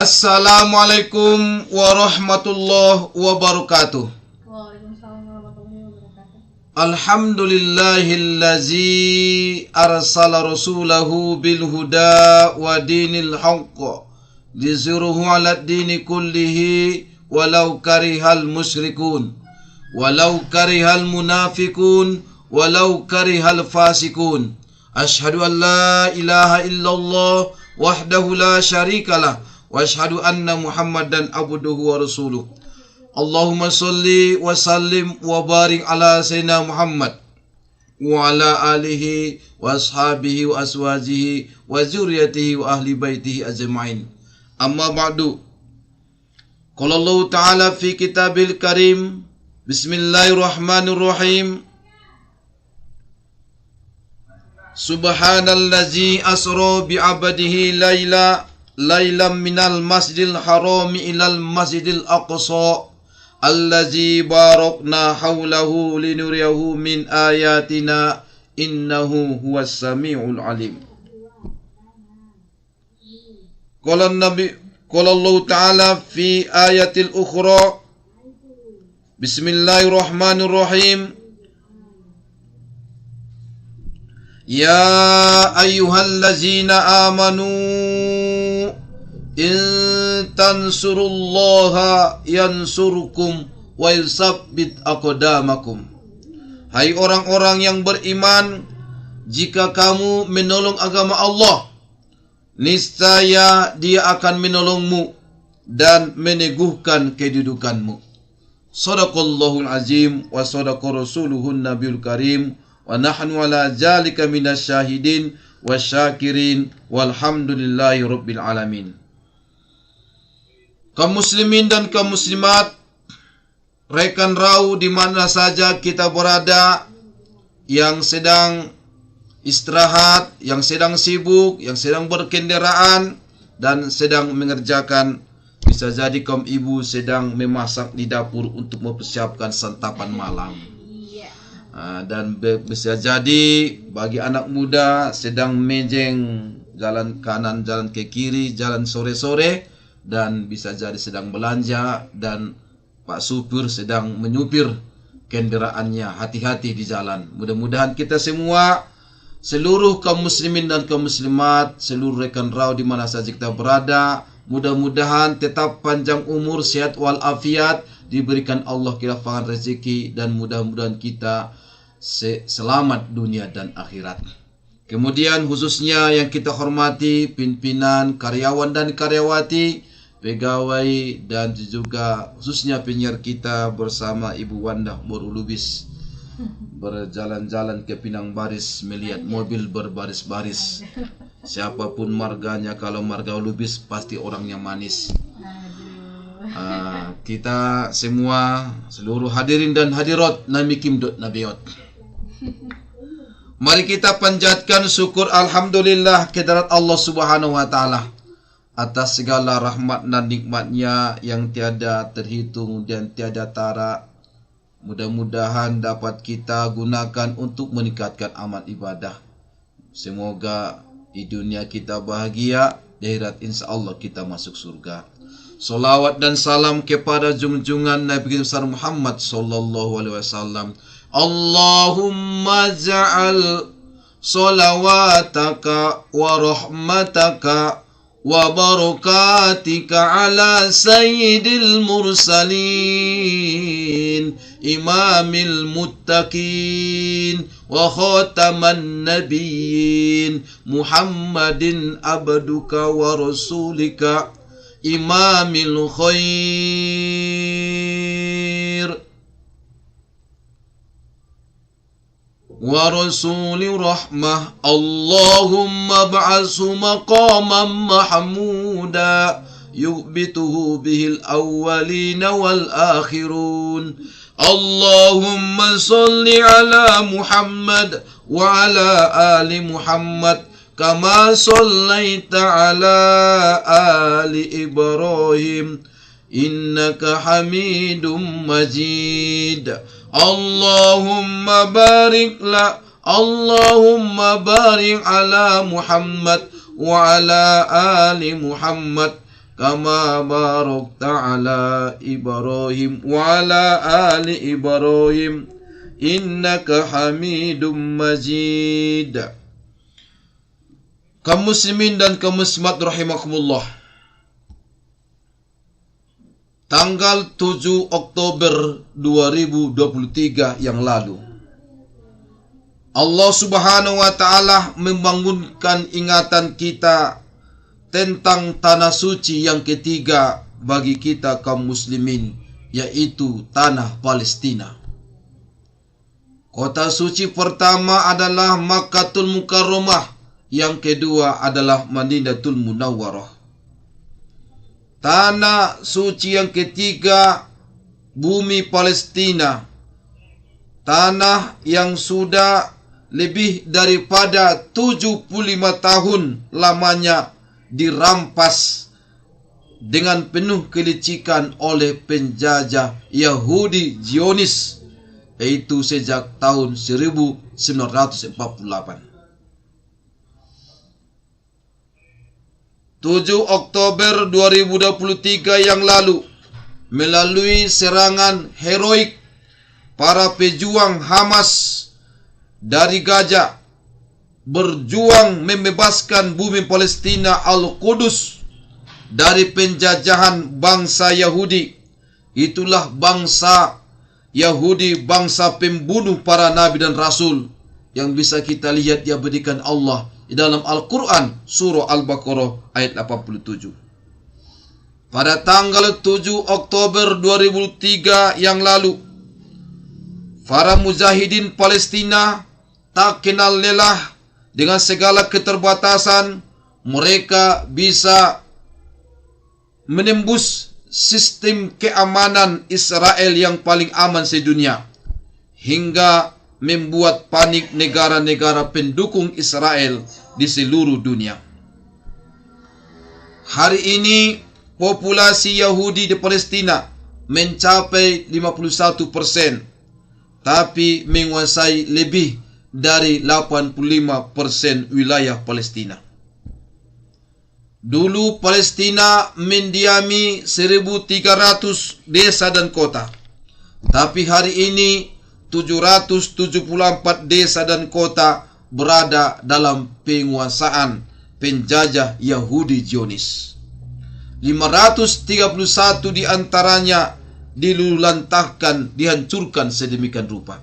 Assalamualaikum warahmatullahi wabarakatuh. Waalaikumsalam warahmatullahi wabarakatuh. Alhamdulillahillazi arsala rasulahu bil huda wa dinil haqq liyuzhirahu 'ala ad-dini kullihi walau karihal musyrikun walau karihal munafiqun walau karihal fasikun. Asyhadu an la ilaha illallah wahdahu la syarikalah wa asyhadu anna Muhammadan abduhu wa rasuluh. Allahumma salli wa sallim wa barik ala sayyidina Muhammad wa ala alihi wa ashabihi wa aswajihi wa zurriyatihi wa ahli baitihi ajma'in. Amma ba'du. Qala Allah Ta'ala fi kitabil karim. Bismillahirrahmanirrahim. Subhanallazi asra bi'abadihi laylam minal masjidil harami ilal masjidil aqsa allazi barakna hawlahu linuriyahu min ayatina innahu huwas sami'ul alim. Qala Allah Ta'ala fi ayatil ukhra. Bismillahirrahmanirrahim. Ya ayyuhallazina amanu in tansurullaha yansurkum wa yusabbit aqdamakum. Hai orang-orang yang beriman, jika kamu menolong agama Allah, niscaya Dia akan menolongmu dan meneguhkan kedudukanmu. Shadaqallahul azim wa shadaqa rasuluhun nabiyul karim wa nahnu ala zalika minasyahidin wasyakirin walhamdulillahi rabbil alamin. Kaum muslimin dan kaum muslimat, rekan rau di mana saja kita berada, yang sedang istirahat, yang sedang sibuk, yang sedang berkendaraan dan sedang mengerjakan, bisa jadi kaum ibu sedang memasak di dapur untuk mempersiapkan santapan malam. Dan bisa jadi bagi anak muda sedang menjeng jalan kanan, jalan ke kiri, jalan sore-sore, dan bisa jadi sedang belanja, dan Pak supir sedang menyupir kendaraannya. Hati-hati di jalan. Mudah-mudahan kita semua, seluruh kaum muslimin dan kaum muslimat, seluruh rekan rau di mana saja kita berada, mudah-mudahan tetap panjang umur, sehat walafiat, diberikan Allah kelapangan rezeki, dan mudah-mudahan kita selamat dunia dan akhirat. Kemudian khususnya yang kita hormati pimpinan, karyawan dan karyawati, pegawai, dan juga khususnya penyiar kita bersama Ibu Wanda Borulubis, berjalan-jalan ke Pinang Baris melihat mobil berbaris-baris. Siapapun marganya, kalau marga Lubis pasti orangnya manis. Kita semua, seluruh hadirin dan hadirat, namikim dot nabiot. Mari kita panjatkan syukur alhamdulillah kehadirat Allah Subhanahu wa taala atas segala rahmat dan nikmatnya yang tiada terhitung dan tiada tara. Mudah-mudahan dapat kita gunakan untuk meningkatkan amal ibadah. Semoga di dunia kita bahagia, di akhirat insyaallah kita masuk surga. Salawat dan salam kepada junjungan Nabi besar Muhammad sallallahu alaihi wasallam. Allahumma ja'al salawataka wa rahmataka wa barakatika ala sayyidil mursalin imamil muttaqin wa khataman nabiyyin Muhammadin abduka wa rasulika imamil khair wa rasuli rahmah. Allahumma ba'asu maqaman mahmuda yuhbituhu bihil awwalina wal akhirun. Allahumma salli ala Muhammad wa ala ali Muhammad kama sallaita ala ali Ibrahim innaka Hamidum Majid. Allahumma barik ala Muhammad wa ala ali Muhammad kama barakta ala Ibrahim wa ala ali Ibrahim innaka Hamidum Majid. Kaum muslimin dan kaum muslimat rahimakumullah. Tanggal 7 Oktober 2023 yang lalu, Allah Subhanahu wa taala membangunkan ingatan kita tentang tanah suci yang ketiga bagi kita kaum muslimin, yaitu tanah Palestina. Kota suci pertama adalah Makkahul Mukarramah, yang kedua adalah Madinatul Munawwarah. Tanah suci yang ketiga, bumi Palestina, tanah yang sudah lebih daripada 75 tahun lamanya dirampas dengan penuh kelicikan oleh penjajah Yahudi Zionis, yaitu sejak tahun 1948. 7 Oktober 2023 yang lalu, melalui serangan heroik para pejuang Hamas dari Gaza, berjuang membebaskan bumi Palestina Al-Qudus dari penjajahan bangsa Yahudi. Itulah bangsa Yahudi, bangsa pembunuh para nabi dan rasul, yang bisa kita lihat diabadikan Allah di dalam Al-Quran surah Al-Baqarah ayat 87. Pada tanggal 7 Oktober 2003 yang lalu, para mujahidin Palestina tak kenal lelah dengan segala keterbatasan. Mereka bisa menembus sistem keamanan Israel yang paling aman sedunia, hingga membuat panik negara-negara pendukung Israel di seluruh dunia. Hari ini populasi Yahudi di Palestina mencapai 51%, tapi menguasai lebih dari 85% wilayah Palestina. Dulu Palestina mendiami 1.300 desa dan kota, tapi hari ini 774 desa dan kota berada dalam penguasaan penjajah Yahudi Zionis. 531 di antaranya diluluhlantahkan, dihancurkan sedemikian rupa.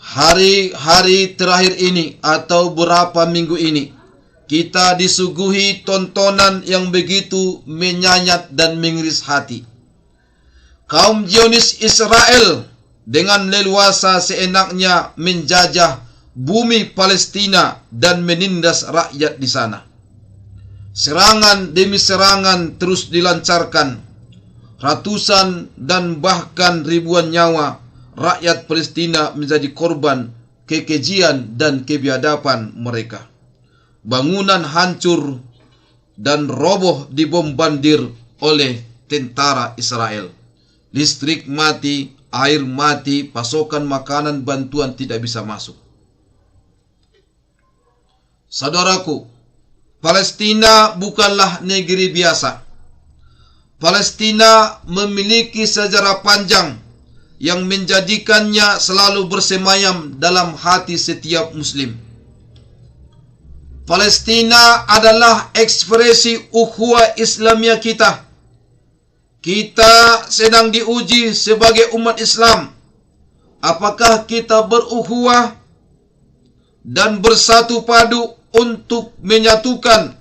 Hari-hari terakhir ini atau beberapa minggu ini, kita disuguhi tontonan yang begitu menyayat dan mengiris hati. Kaum Zionis Israel dengan leluasa seenaknya menjajah bumi Palestina dan menindas rakyat di sana. Serangan demi serangan terus dilancarkan. Ratusan dan bahkan ribuan nyawa rakyat Palestina menjadi korban kekejian dan kebiadaban mereka. Bangunan hancur dan roboh dibombardir oleh tentara Israel. Listrik mati, air mati, pasokan makanan bantuan tidak bisa masuk. Saudaraku, Palestina bukanlah negeri biasa. Palestina memiliki sejarah panjang yang menjadikannya selalu bersemayam dalam hati setiap Muslim. Palestina adalah ekspresi ukhuwah Islamiyah kita. Kita sedang diuji sebagai umat Islam. Apakah kita berukhuwah dan bersatu padu untuk menyatukan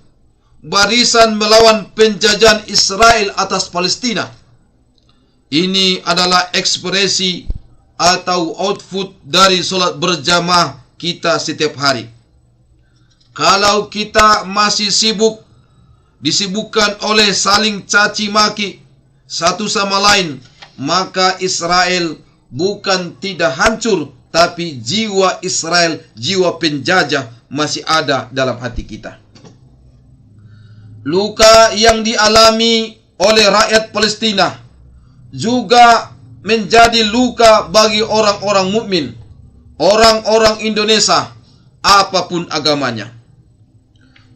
barisan melawan penjajahan Israel atas Palestina? Ini adalah ekspresi atau output dari solat berjamaah kita setiap hari. Kalau kita masih disibukkan oleh saling caci maki satu sama lain, maka Israel bukan tidak hancur, tapi jiwa Israel, jiwa penjajah masih ada dalam hati kita. Luka yang dialami oleh rakyat Palestina juga menjadi luka bagi orang-orang mukmin, orang-orang Indonesia, apapun agamanya.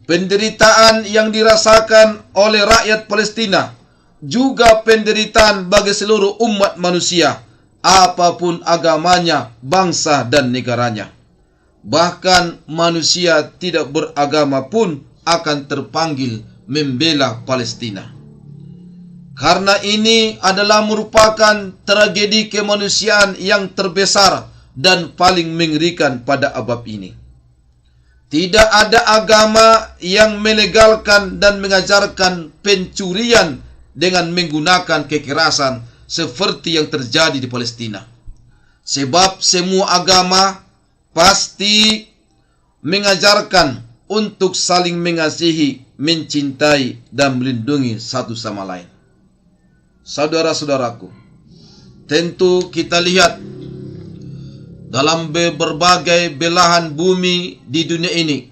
penderitaan yang dirasakan oleh rakyat Palestina juga penderitaan bagi seluruh umat manusia, apapun agamanya, bangsa dan negaranya. Bahkan manusia tidak beragama pun akan terpanggil membela Palestina. Karena ini adalah merupakan tragedi kemanusiaan yang terbesar dan paling mengerikan pada abad ini. Tidak ada agama yang melegalkan dan mengajarkan pencurian dengan menggunakan kekerasan seperti yang terjadi di Palestina. Sebab semua agama pasti mengajarkan untuk saling mengasihi, mencintai, dan melindungi satu sama lain. Saudara-saudaraku, tentu kita lihat dalam berbagai belahan bumi di dunia ini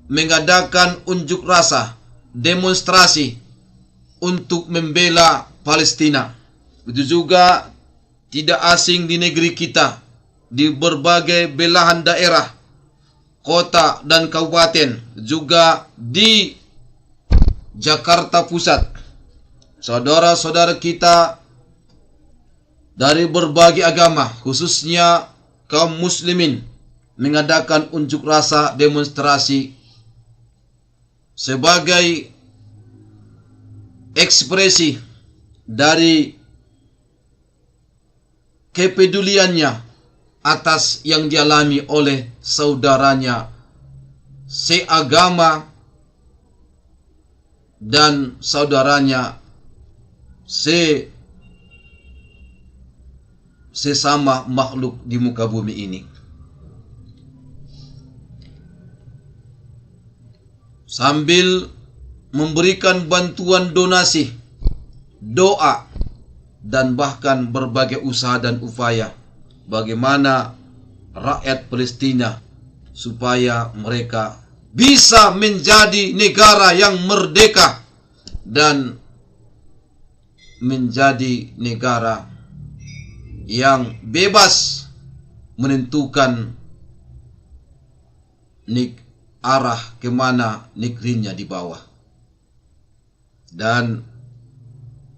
mengadakan unjuk rasa, demonstrasi untuk membela Palestina. Begitu juga tidak asing di negeri kita, di berbagai belahan daerah, kota dan kabupaten, juga di Jakarta Pusat. Saudara-saudara kita dari berbagai agama, khususnya kaum muslimin, mengadakan unjuk rasa, demonstrasi sebagai ekspresi dari kepeduliannya atas yang dialami oleh saudaranya seagama dan saudaranya sesama makhluk di muka bumi ini. Sambil memberikan bantuan donasi, doa, dan bahkan berbagai usaha dan upaya bagaimana rakyat Palestina supaya mereka bisa menjadi negara yang merdeka dan menjadi negara yang bebas menentukan arah kemana negerinya dibawa. Dan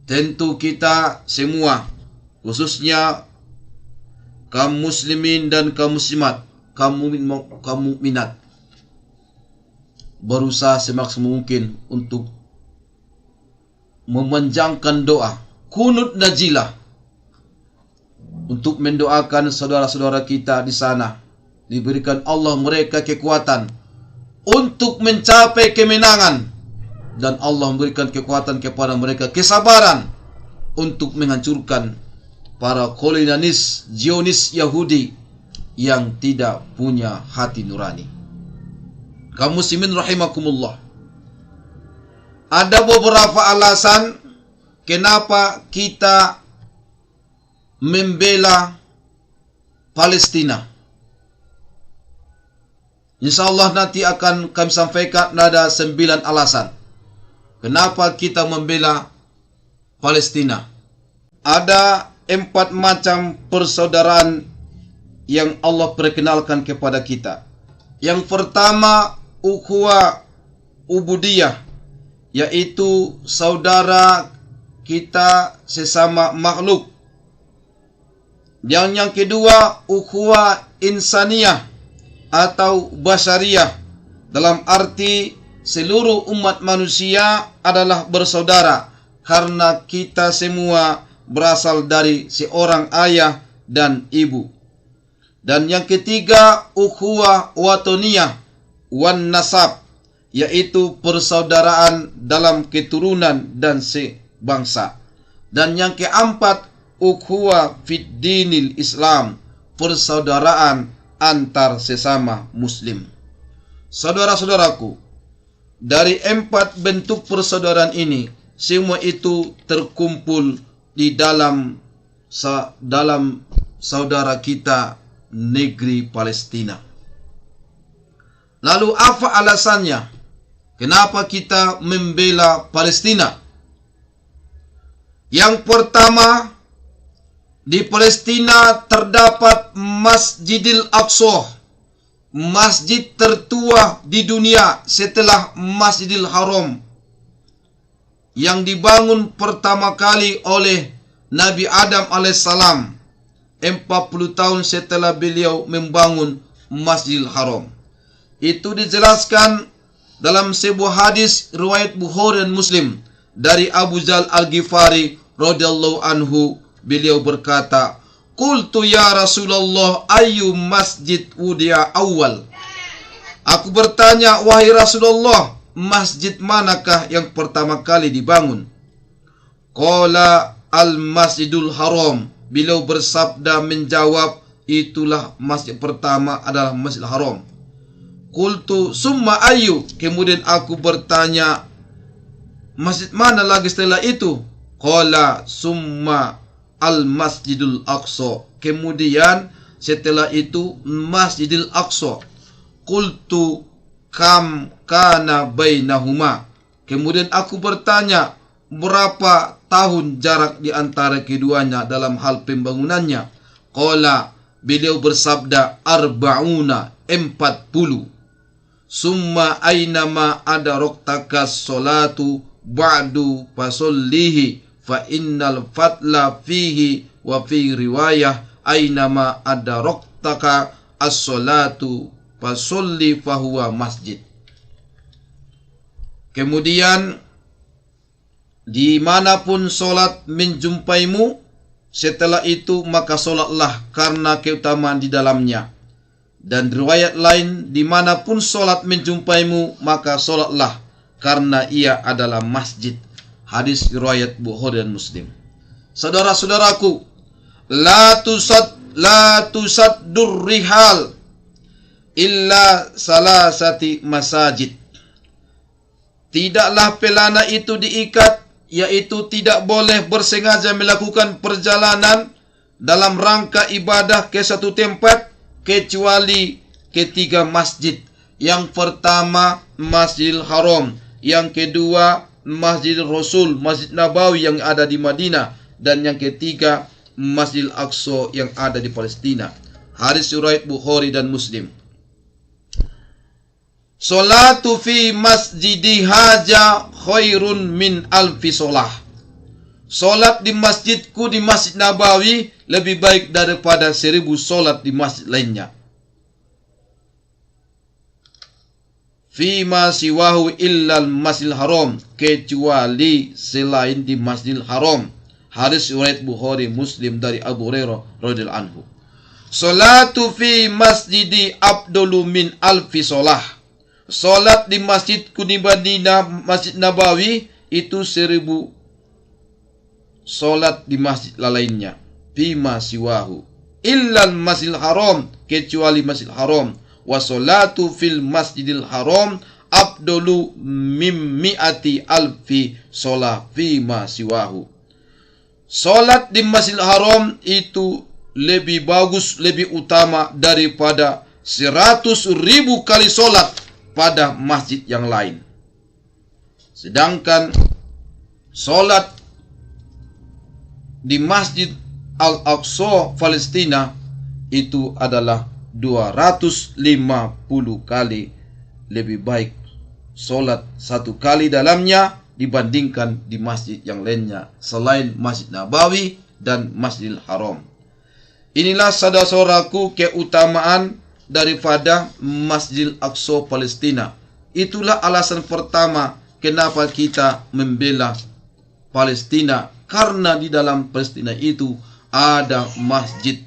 tentu kita semua, khususnya kaum muslimin dan kaum muslimat, kaum mukminat, berusaha semaksimal mungkin untuk memanjangkan doa, kunut najilah, untuk mendoakan saudara-saudara kita di sana, diberikan Allah mereka kekuatan untuk mencapai kemenangan, dan Allah memberikan kekuatan kepada mereka kesabaran untuk menghancurkan para kolonialis Zionis Yahudi yang tidak punya hati nurani. Kaum muslimin rahimakumullah, ada beberapa alasan kenapa kita membela Palestina. InsyaAllah nanti akan kami sampaikan ada 9 alasan kenapa kita membela Palestina. Ada 4 macam persaudaraan yang Allah perkenalkan kepada kita. Yang pertama, ukhuwah ubudiyah, yaitu saudara kita sesama makhluk. Yang kedua, ukhuwah insaniyah atau basyariyah, dalam arti seluruh umat manusia adalah bersaudara karena kita semua berasal dari seorang ayah dan ibu. Dan yang ketiga, ukhuwah watoniyah wan nasab, yaitu persaudaraan dalam keturunan dan sebangsa. Dan yang keempat, ukhuwah fid dinil Islam, persaudaraan antar sesama muslim. Saudara-saudaraku, dari 4 bentuk persaudaraan ini, semua itu terkumpul di dalam saudara kita, negeri Palestina. Lalu apa alasannya kenapa kita membela Palestina? Yang pertama, di Palestina terdapat Masjidil Aqsa masjid tertua di dunia setelah Masjidil Haram yang dibangun pertama kali oleh Nabi Adam alaihissalam 40 tahun setelah beliau membangun Masjidil Haram. Itu dijelaskan dalam sebuah hadis riwayat Bukhari dan Muslim dari Abu Dzar Al-Ghifari radhiyallahu anhu. Beliau berkata, "Qultu ya Rasulullah, ayyu masjid wudi'a awal?" Aku bertanya, wahai Rasulullah, masjid manakah yang pertama kali dibangun? Qala al-Masjidul Haram. Beliau bersabda menjawab, itulah masjid pertama adalah Masjidil Haram. Qultu summa ayyu. Kemudian aku bertanya, masjid mana lagi setelah itu? Qala summa al-Masjidul Aqsa. Kemudian setelah itu Masjidil Aqsa. Qultu kam kana bainahuma. Kemudian aku bertanya, berapa tahun jarak di antara keduanya dalam hal pembangunannya? Qala, beliau bersabda, arba'una, 40. Summa aynama adaroktaka sholatu ba'du fasollihi fa innal fatla fihi wa fi riwayah aynama adaroktaka as-sholatu fasolli fahuwa masjid. Kemudian dimanapun solat menjumpaimu, setelah itu maka solatlah karena keutamaan di dalamnya. Dan riwayat lain, dimanapun solat menjumpaimu maka solatlah karena ia adalah masjid. Hadis riwayat Bukhari dan Muslim. Saudara-saudaraku, la tusaddur rihal illa salasati masajid. Tidaklah pelana itu diikat, yaitu tidak boleh bersengaja melakukan perjalanan dalam rangka ibadah ke satu tempat kecuali ketiga masjid. Yang pertama Masjidil Haram, yang kedua Masjidil Rasul, Masjid Nabawi yang ada di Madinah, dan yang ketiga Masjidil Aqsa yang ada di Palestina. Hadis riwayat Bukhari dan Muslim. Salatu fi masjidi haja khairun min alfi solah. Solat di masjidku di Masjid Nabawi lebih baik daripada 1000 solat di masjid lainnya. Fima siwahu illal Masjidil Haram, kecuali selain di Masjidil Haram. Hadis riwayat Bukhari Muslim dari Abu Hurairah radhiyallahu anhu. Salatu fi masjidi afdalu min alfi solah. Solat di masjidku di Madinah, Masjid Nabawi, itu 1000 solat di masjid lainnya. Fima siwahu illal Masjidil Haram, kecuali Masjidil Haram. Wa salatu fil Masjidil Haram afdalu mim mi'ati alfi solah fima siwahu. Solat di Masjidil Haram itu lebih bagus, lebih utama daripada 100.000 kali solat pada masjid yang lain. Sedangkan solat di Masjid Al-Aqsa Palestina itu adalah 250 kali lebih baik solat satu kali dalamnya dibandingkan di masjid yang lainnya selain Masjid Nabawi dan Masjidil Haram. Inilah saudara-saudaraku keutamaan daripada Masjidil Aqsa Palestina. Itulah alasan pertama kenapa kita membela Palestina, karena di dalam Palestina itu ada masjid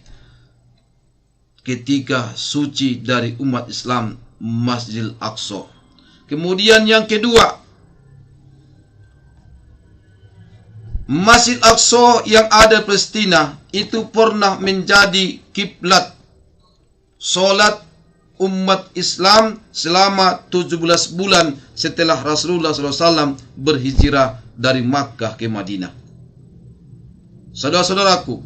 ketiga suci dari umat Islam, Masjidil Aqsa. Kemudian yang kedua, Masjid Aqsa yang ada di Palestina itu pernah menjadi kiblat solat umat Islam selama 17 bulan setelah Rasulullah SAW berhijrah dari Makkah ke Madinah. Saudara-saudaraku,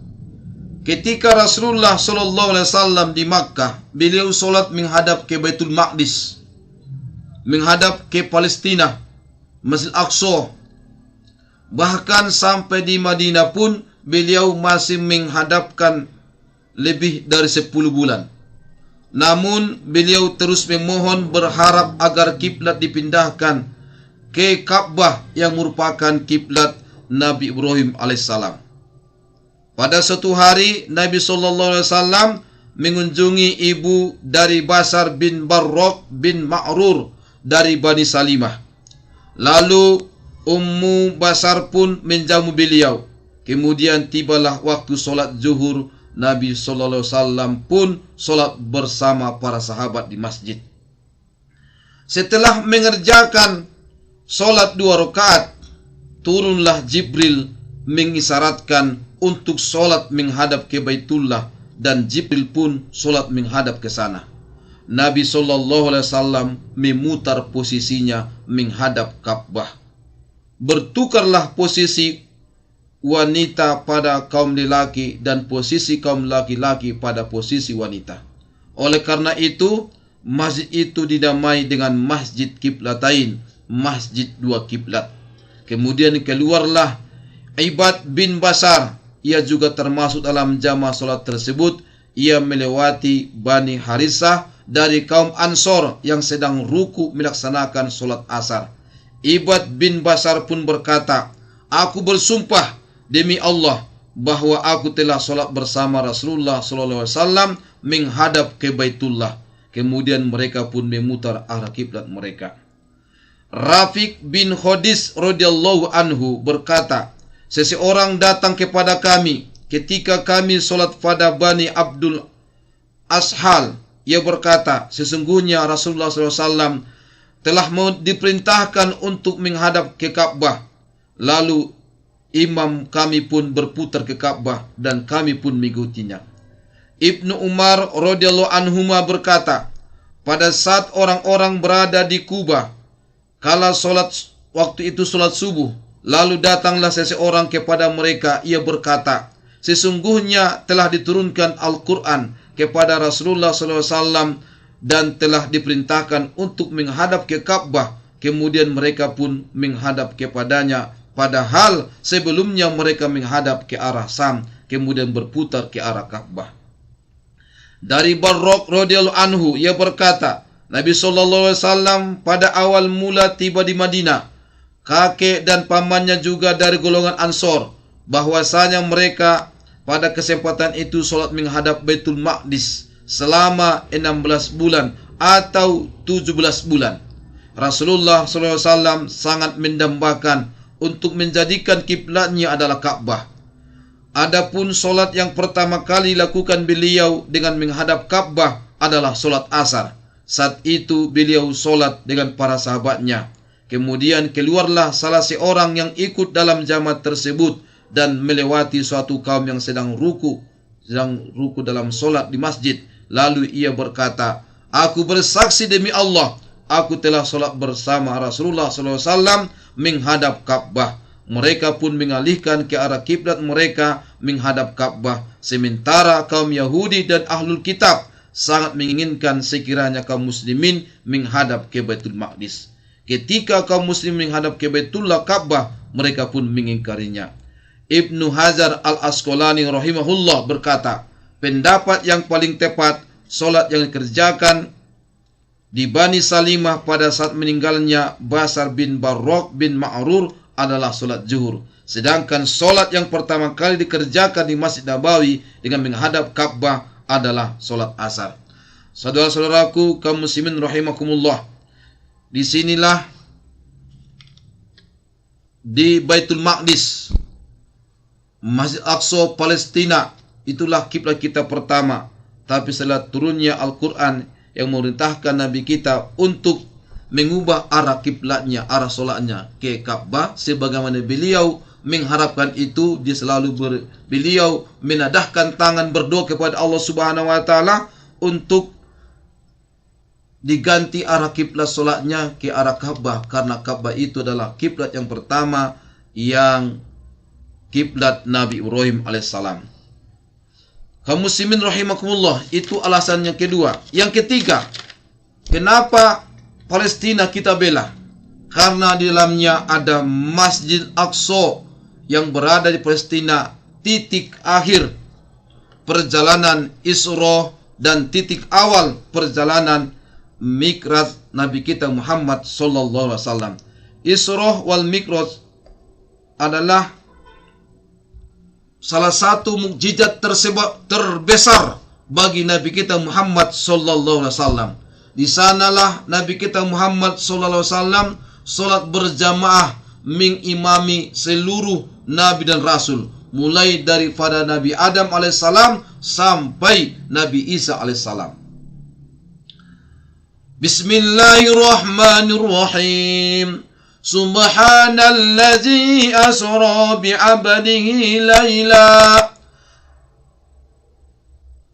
ketika Rasulullah SAW di Makkah, beliau solat menghadap ke Baitul Maqdis, menghadap ke Palestina, Masjid Aqsa. Bahkan sampai di Madinah pun beliau masih menghadapkan lebih dari 10 bulan. Namun beliau terus memohon berharap agar kiblat dipindahkan ke Ka'bah yang merupakan kiblat Nabi Ibrahim alaihissalam. Pada suatu hari Nabi SAW mengunjungi ibu dari Basar bin Barrok bin Ma'rur dari Bani Salimah. Lalu Ummu Basar pun menjamu beliau. Kemudian tibalah waktu solat zuhur. Nabi SAW pun solat bersama para sahabat di masjid. Setelah mengerjakan solat 2 rakaat, turunlah Jibril mengisyaratkan untuk solat menghadap ke Baitullah, dan Jibril pun solat menghadap ke sana. Nabi SAW memutar posisinya menghadap Ka'bah. Bertukarlah posisi wanita pada kaum lelaki dan posisi kaum laki-laki pada posisi wanita. Oleh karena itu, masjid itu dinamai dengan Masjid Kiblatain, Masjid 2 Kiblat. Kemudian keluarlah Ibad bin Basar. Ia juga termasuk dalam jamaah solat tersebut. Ia melewati Bani Harisah dari kaum Ansor yang sedang ruku melaksanakan solat asar. Ibad bin Basar pun berkata, "Aku bersumpah demi Allah bahwa aku telah solat bersama Rasulullah SAW menghadap ke Baitullah." Kemudian mereka pun memutar arah kiblat mereka. Rafiq bin Khodis radhiyallahu anhu berkata, "Seseorang datang kepada kami ketika kami solat pada Bani Abdul Ashal. Ia berkata, sesungguhnya Rasulullah SAW telah diperintahkan untuk menghadap ke Ka'bah. Lalu imam kami pun berputar ke Ka'bah dan kami pun mengikutinya." Ibnu Umar radhiyallahu anhuma berkata, pada saat orang-orang berada di Kubah, kala solat waktu itu solat subuh, lalu datanglah seseorang kepada mereka. Ia berkata, sesungguhnya telah diturunkan Al-Quran kepada Rasulullah SAW dan telah diperintahkan untuk menghadap ke Ka'bah. Kemudian mereka pun menghadap kepadanya, padahal sebelumnya mereka menghadap ke arah Sam, kemudian berputar ke arah Ka'bah. Dari Barrok radhiyallahu anhu, ia berkata, Nabi SAW pada awal mula tiba di Madinah, kakek dan pamannya juga dari golongan Ansor, bahwasanya mereka pada kesempatan itu solat menghadap Baitul Maqdis selama 16 bulan atau 17 bulan. Rasulullah SAW sangat mendambakan untuk menjadikan kiblatnya adalah Ka'bah. Adapun solat yang pertama kali lakukan beliau dengan menghadap Ka'bah adalah solat asar. Saat itu beliau solat dengan para sahabatnya. Kemudian keluarlah salah seorang yang ikut dalam jamaah tersebut dan melewati suatu kaum yang sedang ruku dalam solat di masjid. Lalu ia berkata, "Aku bersaksi demi Allah, aku telah solat bersama Rasulullah SAW menghadap Ka'bah." Mereka pun mengalihkan ke arah kiblat mereka menghadap Ka'bah, sementara kaum Yahudi dan Ahlul Kitab sangat menginginkan sekiranya kaum muslimin menghadap ke Baitul Maqdis. Ketika kaum muslimin menghadap ke Baitullah Ka'bah, mereka pun mengingkarinya. Ibnu Hajar al-Asqalani rahimahullah berkata, pendapat yang paling tepat, solat yang dikerjakan di Bani Salimah pada saat meninggalnya Basar bin Barrok bin Ma'rur adalah solat zuhur. Sedangkan solat yang pertama kali dikerjakan di Masjid Nabawi dengan menghadap Ka'bah adalah solat asar. Saudara-saudaraku kaum muslimin rahimakumullah, disinilah di Baitul Maqdis, Masjid Aqsa Palestina, itulah kiblat kita pertama. Tapi setelah turunnya Al-Quran yang memerintahkan Nabi kita untuk mengubah arah kiblatnya, arah solatnya ke Ka'bah, sebagaimana beliau mengharapkan itu, beliau menadahkan tangan berdoa kepada Allah Subhanahu wa taala untuk diganti arah kiblat solatnya ke arah Ka'bah, karena Ka'bah itu adalah kiblat yang pertama, yang kiblat Nabi Ibrahim alaihissalam. Kaum muslimin rahimakumullah, itu alasan yang kedua. Yang ketiga, kenapa Palestina kita bela? Karena di dalamnya ada Masjid Aqsa yang berada di Palestina, titik akhir perjalanan Isra dan titik awal perjalanan Mi'raj Nabi kita Muhammad sallallahu alaihi wasallam. Isra wal Mi'raj adalah salah satu mukjizat terbesar bagi Nabi kita Muhammad sallallahu alaihi wasallam. Di sanalah Nabi kita Muhammad sallallahu alaihi wasallam salat berjamaah mengimami seluruh nabi dan rasul, mulai daripada Nabi Adam alaihissalam sampai Nabi Isa alaihissalam. Bismillahirrahmanirrahim. Subhanalladzi asra bi'abdihi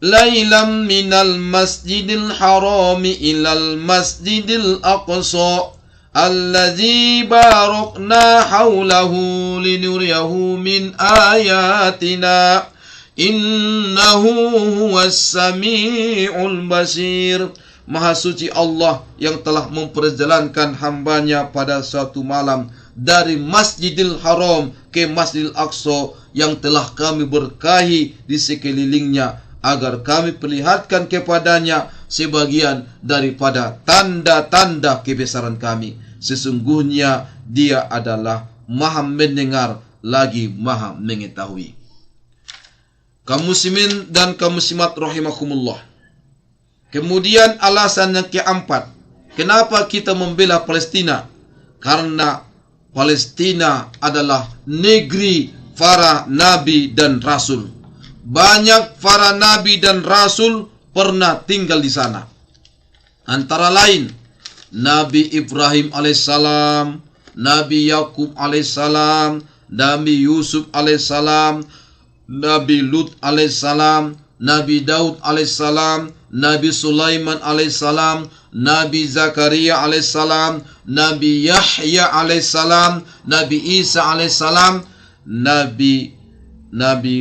laylan minal masjidil harami ilal masjidil aqsa alladzi barakna haulahu linuriyahu min ayatina innahu huwas sami'ul basir. Maha suci Allah yang telah memperjalankan hambanya pada suatu malam dari Masjidil Haram ke Masjidil Aqsa yang telah kami berkahi di sekelilingnya, agar kami perlihatkan kepadanya sebagian daripada tanda-tanda kebesaran kami. Sesungguhnya dia adalah maha mendengar lagi maha mengetahui. Kaum muslimin dan kaum muslimat rahimakumullah. Kemudian alasan yang keempat, kenapa kita membela Palestina? Karena Palestina adalah negeri para nabi dan rasul. Banyak para nabi dan rasul pernah tinggal di sana. Antara lain Nabi Ibrahim alaihissalam, Nabi Yakub alaihissalam, Nabi Yusuf alaihissalam, Nabi Lut alaihissalam, Nabi Daud alaihissalam, Nabi Sulaiman alaihissalam, Nabi Zakaria alaihissalam, Nabi Yahya alaihissalam, Nabi Isa alaihissalam, nabi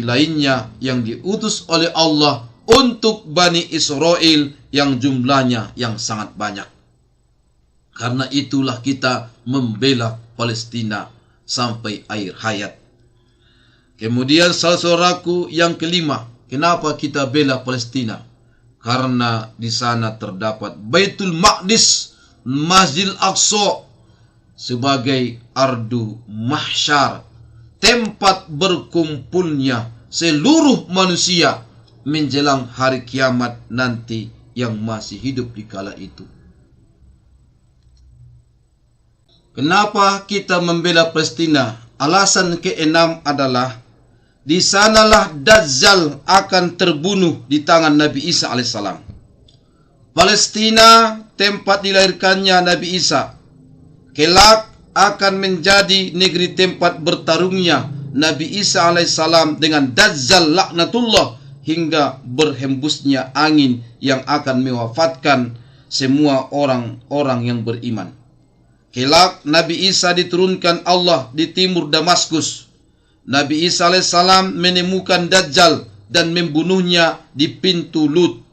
lainnya yang diutus oleh Allah untuk Bani Israel yang jumlahnya yang sangat banyak. Karena itulah kita membela Palestina sampai akhir hayat. Kemudian saudaraku yang kelima, kenapa kita bela Palestina? Karena di sana terdapat Baitul Maqdis, Masjidil Aqsa sebagai ardu mahsyar, tempat berkumpulnya seluruh manusia menjelang hari kiamat nanti yang masih hidup di kala itu. Kenapa kita membela Palestina? Alasan keenam adalah di sanalah Dajjal akan terbunuh di tangan Nabi Isa alaihissalam. Palestina tempat dilahirkannya Nabi Isa, kelak akan menjadi negeri tempat bertarungnya Nabi Isa alaihissalam dengan Dajjal laknatullah hingga berhembusnya angin yang akan mewafatkan semua orang-orang yang beriman. Kelak Nabi Isa diturunkan Allah di timur Damaskus. Nabi Isa alaihissalam menemukan Dajjal dan membunuhnya di pintu Lut,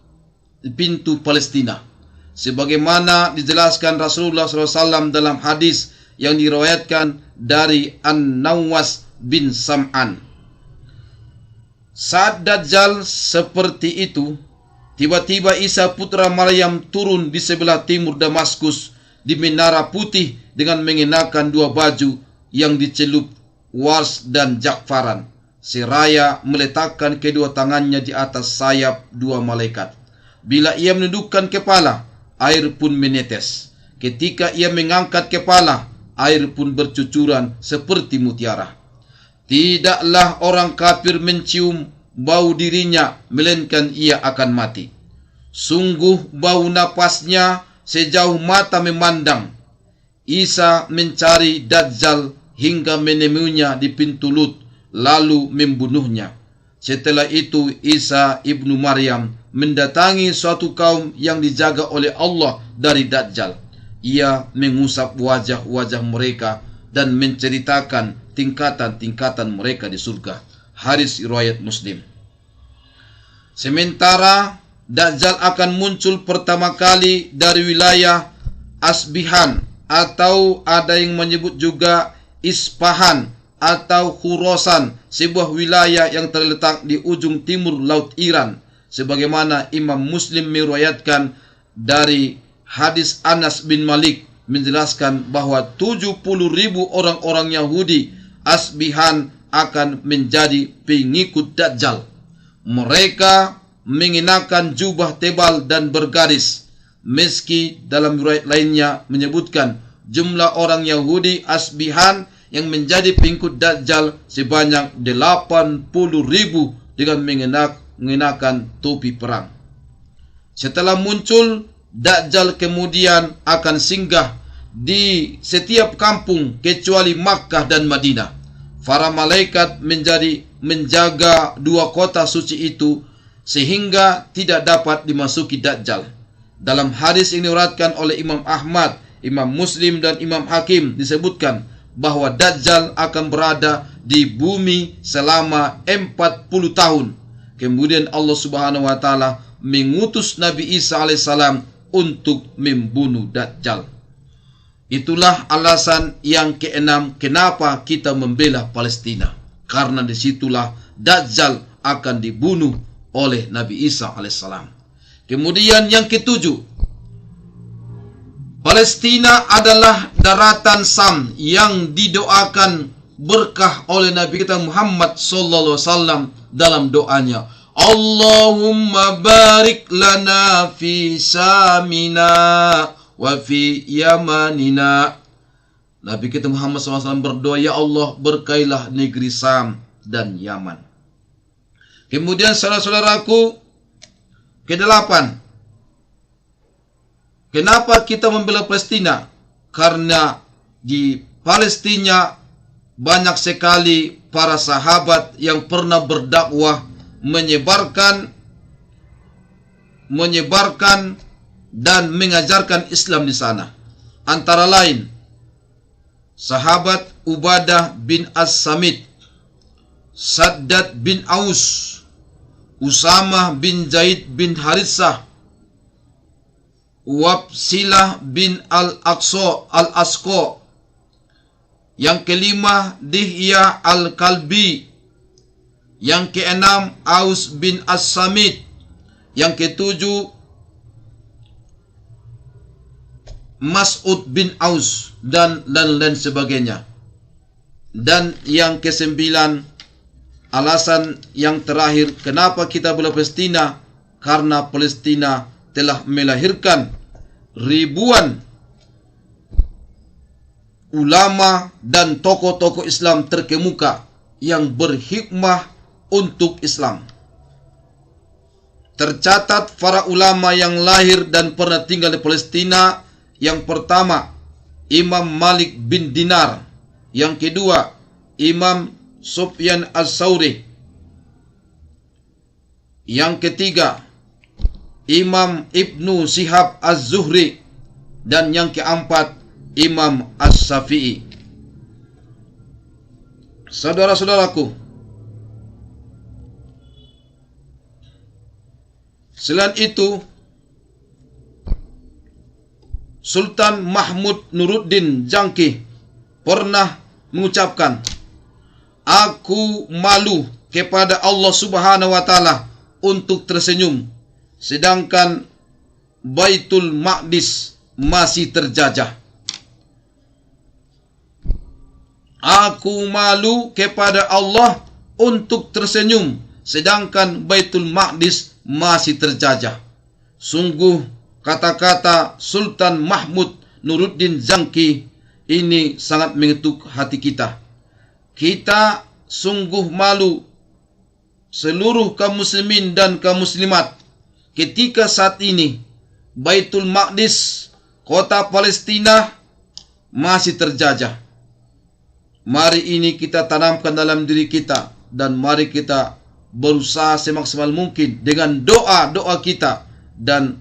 di pintu Palestina. Sebagaimana dijelaskan Rasulullah SAW dalam hadis yang diriwayatkan dari An-Nawas bin Sam'an. Saat Dajjal seperti itu, tiba-tiba Isa putra Maryam turun di sebelah timur Damaskus di Menara Putih dengan mengenakan dua baju yang dicelup wars dan jakfaran, seraya meletakkan kedua tangannya di atas sayap dua malaikat. Bila ia menundukkan kepala, air pun menetes. Ketika ia mengangkat kepala, air pun bercucuran seperti mutiara. Tidaklah orang kafir mencium bau dirinya, melainkan ia akan mati. Sungguh bau napasnya sejauh mata memandang. Isa mencari Dajjal hingga menemuinya di pintu Lut, lalu membunuhnya. Setelah itu Isa ibnu Maryam mendatangi suatu kaum yang dijaga oleh Allah dari Dajjal. Ia mengusap wajah-wajah mereka dan menceritakan tingkatan-tingkatan mereka di surga. Hadis riwayat Muslim. Sementara Dajjal akan muncul pertama kali dari wilayah Asbihan, atau ada yang menyebut juga Ispahan atau Khurasan, sebuah wilayah yang terletak di ujung timur Laut Iran. sebagaimana Imam Muslim meriwayatkan dari hadis Anas bin Malik menjelaskan bahwa 70.000 orang-orang Yahudi Asbihan akan menjadi pengikut Dajjal. Mereka mengenakan jubah tebal dan bergaris, meski dalam riwayat lainnya menyebutkan jumlah orang Yahudi Asbihan yang menjadi pengikut Dajjal sebanyak 80.000 dengan mengenakan topi perang. Setelah muncul, Dajjal kemudian akan singgah di setiap kampung kecuali Makkah dan Madinah. Para malaikat menjaga dua kota suci itu sehingga tidak dapat dimasuki Dajjal. Dalam hadis yang diriwayatkan oleh Imam Ahmad, Imam Muslim dan Imam Hakim disebutkan bahwa Dajjal akan berada di bumi selama 40 tahun. Kemudian Allah Subhanahu wa taala mengutus Nabi Isa alaihissalam untuk membunuh Dajjal. Itulah alasan yang keenam kenapa kita membela Palestina. Karena disitulah Dajjal akan dibunuh oleh Nabi Isa alaihissalam. Kemudian yang ketujuh, Palestina adalah daratan Sam yang didoakan berkah oleh Nabi kita Muhammad sallallahu alaihi wasallam dalam doanya. Allahumma barik lana fi Samina wa fi Yamanina. Nabi kita Muhammad SAW berdoa, ya Allah berkailah negeri Sam dan Yaman. Kemudian saudara-saudaraku, kedelapan, kenapa kita membela Palestina? Karena di Palestina banyak sekali para sahabat yang pernah berdakwah menyebarkan dan mengajarkan Islam di sana. Antara lain sahabat Ubadah bin As-Samit, Saddad bin Aus, Usamah bin Zaid bin Haritsah, Wabsilah bin Al-Asqa. Yang kelima Dihya Al-Kalbi. Yang keenam Aus bin As-Samit. Yang ketujuh Mas'ud bin Aus dan lain sebagainya. Dan yang kesembilan, alasan yang terakhir kenapa kita bela Palestina, karena Palestina telah melahirkan ribuan ulama dan tokoh-tokoh Islam terkemuka yang berhikmah untuk Islam. Tercatat para ulama yang lahir dan pernah tinggal di Palestina. Yang pertama, Imam Malik bin Dinar. Yang kedua, Imam Sufyan As-Sauri. Yang ketiga, Imam Ibnu Shihab Az-Zuhri. Dan yang keempat, Imam As-Syafi'i. Saudara-saudaraku, selain itu, Sultan Mahmud Nuruddin Jangki pernah mengucapkan, aku malu kepada Allah Subhanahu wa taala untuk tersenyum sedangkan Baitul Maqdis masih terjajah. Aku malu kepada Allah untuk tersenyum sedangkan Baitul Maqdis masih terjajah. Sungguh kata-kata Sultan Mahmud Nuruddin Jangki ini sangat mengetuk hati kita. Kita sungguh malu seluruh kaum muslimin dan kaum muslimat ketika saat ini Baitul Maqdis, kota Palestina, masih terjajah. Mari ini kita tanamkan dalam diri kita dan mari kita berusaha semaksimal mungkin dengan doa-doa kita dan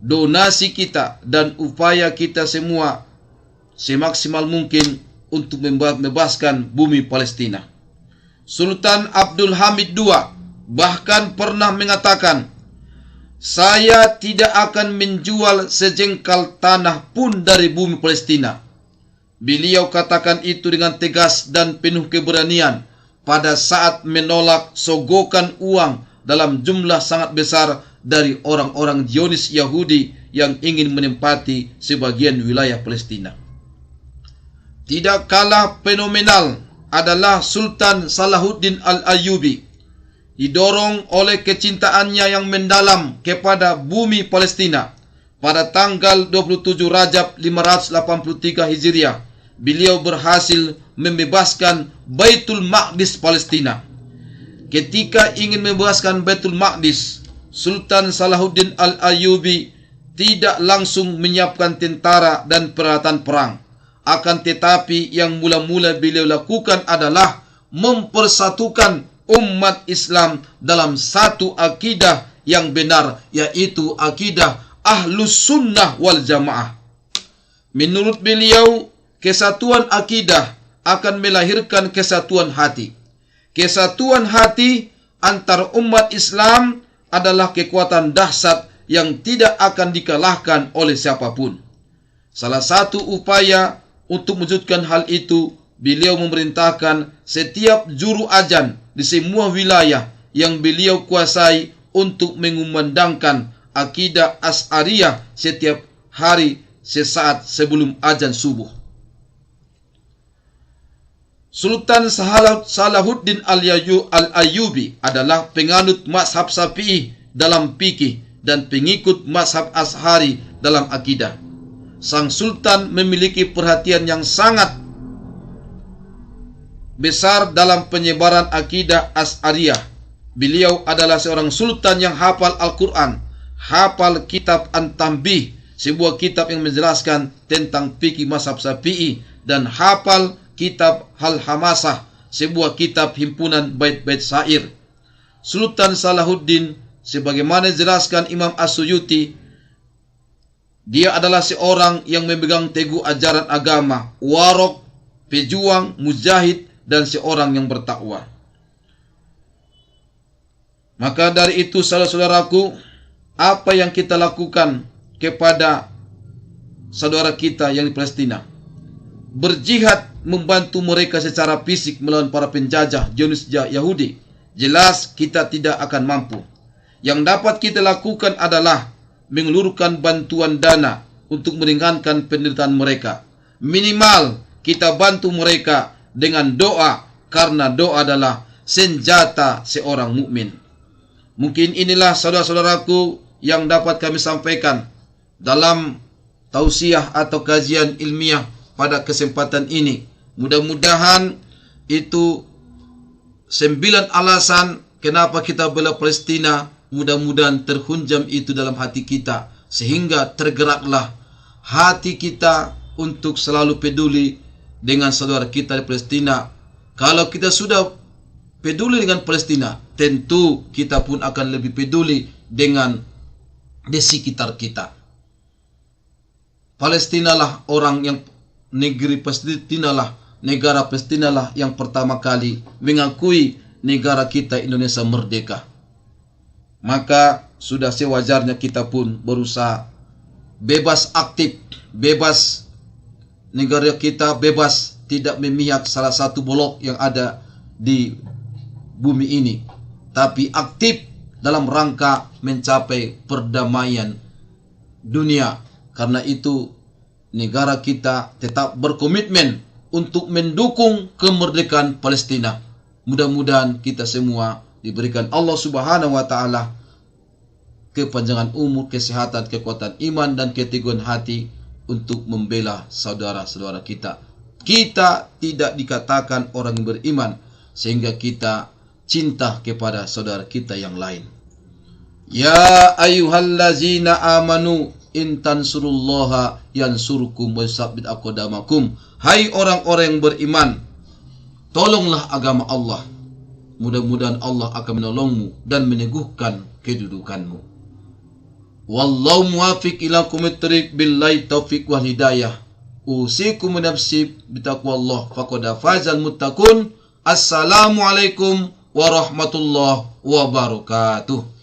donasi kita dan upaya kita semua semaksimal mungkin untuk membebaskan bumi Palestina. Sultan Abdul Hamid II bahkan pernah mengatakan, saya tidak akan menjual sejengkal tanah pun dari bumi Palestina. Beliau katakan itu dengan tegas dan penuh keberanian pada saat menolak sogokan uang dalam jumlah sangat besar dari orang-orang Zionis Yahudi yang ingin menempati sebagian wilayah Palestina. Tidak kalah fenomenal adalah Sultan Salahuddin Al-Ayyubi, didorong oleh kecintaannya yang mendalam kepada bumi Palestina. Pada tanggal 27 Rajab 583 Hijriah, beliau berhasil membebaskan Baitul Maqdis Palestina. Ketika ingin membebaskan Baitul Maqdis, Sultan Salahuddin Al-Ayyubi tidak langsung menyiapkan tentara dan peralatan perang. Akan tetapi yang mula-mula beliau lakukan adalah mempersatukan umat Islam dalam satu akidah yang benar, yaitu akidah Ahlus Sunnah wal Jamaah. Menurut beliau, kesatuan akidah akan melahirkan kesatuan hati. Kesatuan hati antar umat Islam adalah kekuatan dahsyat yang tidak akan dikalahkan oleh siapapun. Salah satu upaya untuk mewujudkan hal itu, beliau memerintahkan setiap juru azan di semua wilayah yang beliau kuasai untuk mengumandangkan akidah Asy'ariyah setiap hari sesaat sebelum azan subuh. Sultan Salahuddin Al-Ayyubi adalah penganut mazhab Syafi'i dalam fikih dan pengikut mazhab Asy'ari dalam akidah. Sang sultan memiliki perhatian yang sangat besar dalam penyebaran akidah Asy'ariyah. Beliau adalah seorang sultan yang hafal Al-Quran, hafal kitab An-Tanbih, sebuah kitab yang menjelaskan tentang fikih mazhab Syafi'i, dan hafal kitab Al-Hamasah, sebuah kitab himpunan bait-bait syair. Sultan Salahuddin, sebagaimana dijelaskan Imam As-Suyuti, dia adalah seorang yang memegang teguh ajaran agama, warok, pejuang, mujahid, dan seorang yang bertakwa. Maka dari itu, saudara-saudaraku, apa yang kita lakukan kepada saudara kita yang di Palestina? Berjihad membantu mereka secara fisik melawan para penjajah Zionis Yahudi. Jelas kita tidak akan mampu. Yang dapat kita lakukan adalah mengelurkan bantuan dana untuk meringankan penderitaan mereka. Minimal kita bantu mereka dengan doa, karena doa adalah senjata seorang mukmin. Mungkin inilah saudara-saudaraku yang dapat kami sampaikan dalam tausiah atau kajian ilmiah pada kesempatan ini. Mudah-mudahan itu 9 alasan kenapa kita bela Palestina, mudah-mudahan terhunjam itu dalam hati kita, sehingga tergeraklah hati kita untuk selalu peduli dengan saudara kita di Palestina. Kalau kita sudah peduli dengan Palestina, tentu kita pun akan lebih peduli dengan di sekitar kita. Palestina lah negeri Palestina lah, negara Palestina lah yang pertama kali mengakui negara kita Indonesia merdeka. Maka sudah sewajarnya kita pun berusaha bebas aktif, bebas negara kita, bebas tidak memihak salah satu blok yang ada di bumi ini, tapi aktif dalam rangka mencapai perdamaian dunia. Karena itu negara kita tetap berkomitmen untuk mendukung kemerdekaan Palestina. Mudah-mudahan kita semua diberikan Allah Subhanahu wa taala kepanjangan umur, kesehatan, kekuatan iman, dan keteguhan hati untuk membela saudara-saudara kita. Kita tidak dikatakan orang yang beriman sehingga kita cinta kepada saudara kita yang lain. Ya ayyuhallazina amanu in tansurullaha yansurkum wa yusabbit aqdamakum. Hai orang-orang yang beriman, tolonglah agama Allah. Mudah-mudahan Allah akan menolongmu dan meneguhkan kedudukanmu. Wallahu muwaffiq ila aqwamit thoriq, billahi taufiq wal hidayah. Usikum nafsi bitaqwallah faqad fazal muttaqun. Assalamualaikum warahmatullahi wabarakatuh.